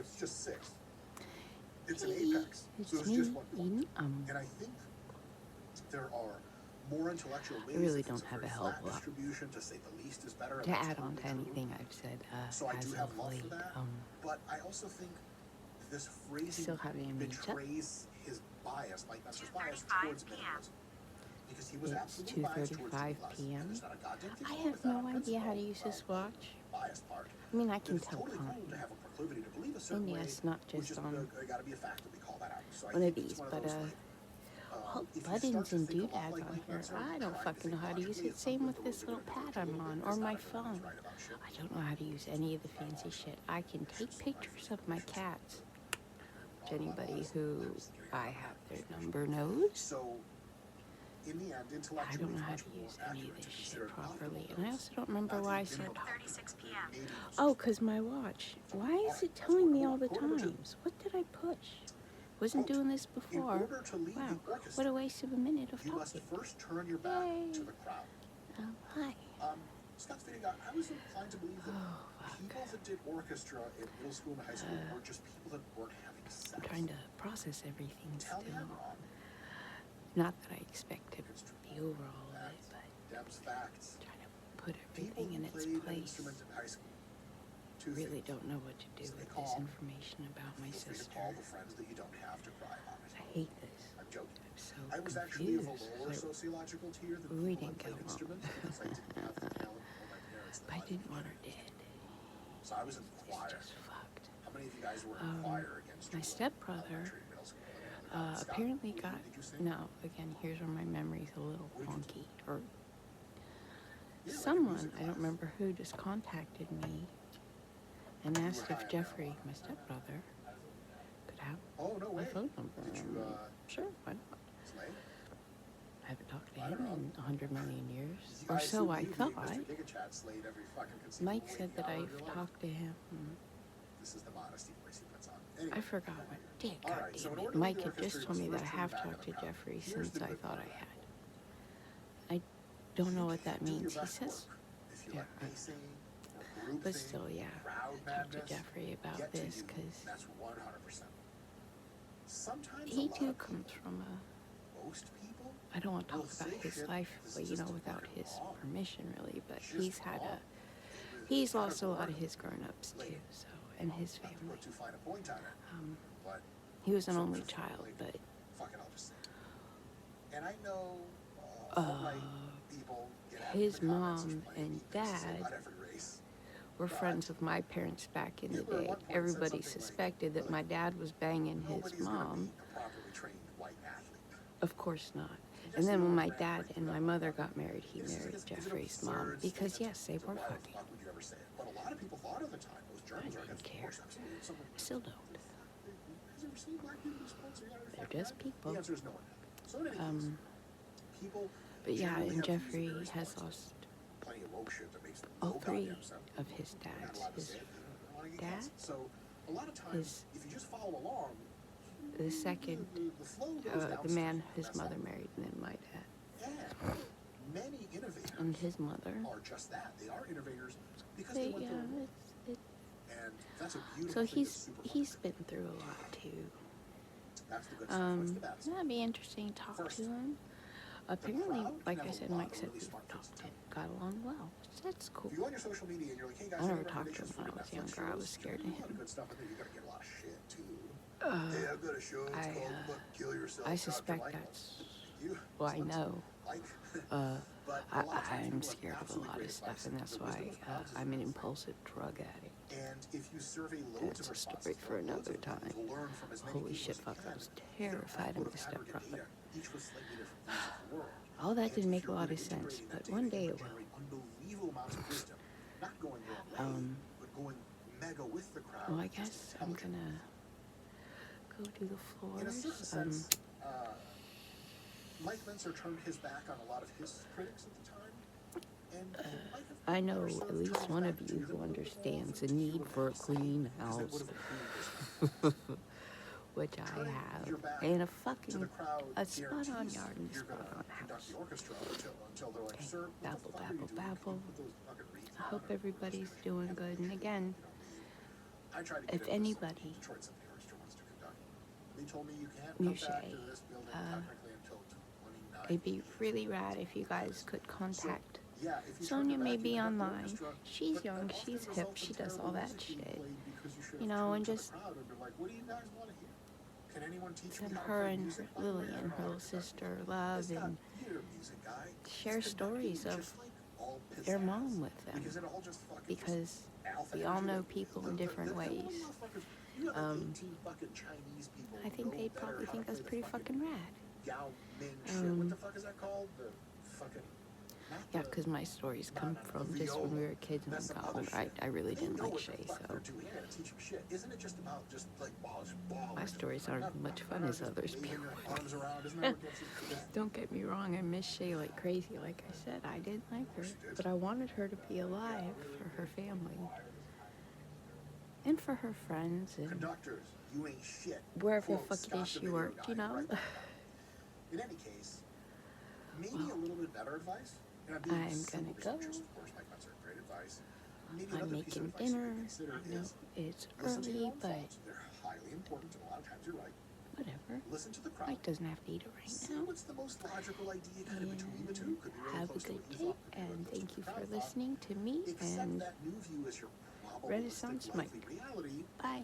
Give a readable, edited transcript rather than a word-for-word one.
it's just 6. It's an apex. So it's just 1 point. And I think there are more intellectual ways. I really don't have a hell of a lot distribution, to say the least, is better. to add on to anything I've said So I do as have of love late. for that. But I also think this phrasing Still having a betrays his bias, Mike Messer's bias towards minimalism. Because he was It's absolutely biased towards 2:35 less. p.m. And there's not a goddamn thing I wrong have with that no on idea how to principle, use this watch. bias part. I mean, I can It's tell totally time. cool to have a proclivity to believe a certain And way, yes, not which just is on got to be a fact that we call that out. So I one of think it's these, one of but those, like, all if you buttons start to and think a lot doodads like on Mike here. Messer, I don't trying to fucking know think how to use logically, it. it's Same something with that this we're little gonna pad do I'm to on, it. or It's my not everyone's phone. right about shit. I don't know how to use any of the fancy shit. I can take pictures of my cats. Which anybody who I have their number knows. So, in the end, I intellectually, don't know how to use any of this shit properly. And I also don't remember why I started talking. 36 p.m. Oh, because my watch. Why is it telling me all the times? What did I push? Wasn't doing this before. Wow, what a waste of a minute of you must talking. first turn your back to the crowd. Hi. Scott's video guy, I was inclined to believe that people that did orchestra in middle school and high school were just people that weren't having sex. I'm trying to process everything Tell me still. I'm wrong. Not that I expect to be over all of it, but Deb's facts. trying to put People everything in who its played an place. instrument in high school. Two Really things. don't know what to do with this information about my Feel free to sister. call the friends that you don't have to cry about it. I hate this. I'm joking. I'm so I was actually of a confused. lower Like, sociological tier than we people didn't that played get along. instruments because I didn't have the talent or my parents. but I didn't want her dead. So I was in the choir. It's just fucked. How many of you guys were in choir against My your stepbrother elementary, middle school? Scott, apparently did got, you sing? no, again, here's where my memory's a little wonky. Or Yeah, like a someone, music I don't class. remember who, just contacted me and asked if Jeffrey, my stepbrother, could have Oh, no my way. phone number. Did And you, I'm like, sure, why not? Slay? I haven't talked to I him don't know. in 100 million years, I or so assume I you being thought. Mr. Gigachat slayed every fucking conceivable Mike said that waking hour of I've your life. talked to him. This is the modesty voice he puts on. Anyway. I forgot what did. All God right, so damn in it. order to Mike lead the had just orchestra, told me you that I must have turn your talked back to on the crowd. Jeffrey Here's since the I good thought part I of had. that. I don't know You what that can't do your means. He best says, work if you yeah, let pacing or group but thing, still, yeah. crowd Talk to madness Jeffrey about get to this you. because That's 100%. Sometimes he a lot too of comes people, from a. most people, I don't want to will talk about say his shit life, that's but you know, just without fucking his wrong. permission, really. But Just he's had wrong. he's lost a Gotta lot of learn. his grown-ups too, so, and his Not to family. put too fine a point on it, but He was an so only just child, like, but fuck it, I'll just say it. And I know alt-right people get after his the comments mom playing and mean things to say dad about every race. were But friends with my parents back in the Hitler at day. one point said Everybody something like, suspected that really, my dad was banging his nobody's gonna mom. be a properly trained white athlete. Of course not. Just And then the when old my man dad breaking and up my on mother that. got married, he Is it- married is it an Jeffrey's mom absurd because statement? yes, they So were why the fucking. fuck would you ever say it? But a lot of people thought at the time those Germans I are didn't against care. divorce. Absolutely. Someone, I still don't. has ever seen black people divorce? They're just people. The answer is no one. So in any case, people. But yeah, generally and have to use it Jeffrey very has responsibly. lost Plenty of woke shit that makes all no three goddamn sense. of his You're not dads. allowed to His say it. You don't wanna get dad, canceled. So a lot of times, if you just follow along, the second, the flow goes the downstream. man his That's mother all. married, and then my dad. And many innovators And his mother. are just that. They are innovators because They, they went yeah, through it. it's, And that's a beautiful so thing. That's super fun. he's been through a lot too. That's the good stuff. What's the bad stuff? That'd be interesting to talk First, to him. Apparently, crowd like can I have a said, lot Mike of said really we smart things to tell you. got along well. That's cool. If you go on your social media and you're like, hey guys, I never any talked to him recommendations for when I good was Netflix younger. I was shows? scared of There's a lot him. good stuff. I think you're gonna get a lot of shit too. Hey, I've got a show. It's called Look, Kill Yourself. I Dr. suspect Michael. that's. You. Well, I Sounds know. like. But a lot of times I'm people have scared of a absolutely lot great of stuff, advice. and that's The why wisdom of crowds is I'm an amazing. impulsive drug addict. And if you survey loads That's of a story responses, for loads another of opinions, time. we'll learn from as many Holy people shit, as we fuck, I can. was Get an terrified of output my aggregate stepbrother. data, each with slightly different views of the world. All that And didn't if make a you're lot good of at sense, integrating but that one data, day you it can will. generate unbelievable amounts of wisdom. Not going your way, but going mega with the crowd. Well, I just guess I'm intelligent. gonna go do the In a floors. certain sense, Mike Menser turned his back on a lot of his critics at the time. And he might have I know better served at least turning one his of back to you them who a little bit more understands the often to need hear for a what they clean say, because it house, would have improved his which I Turning have, your back and a to fucking the crowd a spot-on guarantees yard and a you're gonna spot-on conduct house. the orchestra until they're like, Okay, sir, what babble, the fuck are you babble, doing? Can you babble. put those fucking reeds I on, hope or everybody's just doing have good. an And issue? again, You know what I mean? I tried to get if into anybody Detroit Symphony Orchestra wants to conduct. They told me you can't knew come back Shea, to this building technically until 29. it'd be really rad if you guys could contact Yeah, if you Sonia. May be conduct the online. orchestra, She's but young, that often she's hip, results in she does terrible all that music being shit. played because you should You have know, turned and to the just crowd and been like, what do you guys want to hear? Can anyone teach me send how to her play and music? her Lily and her little sister love and share stories of their mom with them, because we all know people in different ways. I think they'd probably think that's pretty fucking rad. What the fuck is that called? The fucking... Yeah, because my stories come from just when we were kids and we got older. I really didn't like Shea, so my stories aren't much fun as others people. Don't get me wrong, I miss Shea like crazy. Like I said, I didn't like her, but I wanted her to be alive for her family and for her friends and wherever the fuck it is she worked, you know? In any case, maybe a little bit better advice. I'm gonna go. I'm making dinner. I know it's early, but whatever. Mike doesn't have to eat it right now. And have a good day, and thank you for listening to me and Renaissance Mike. Bye.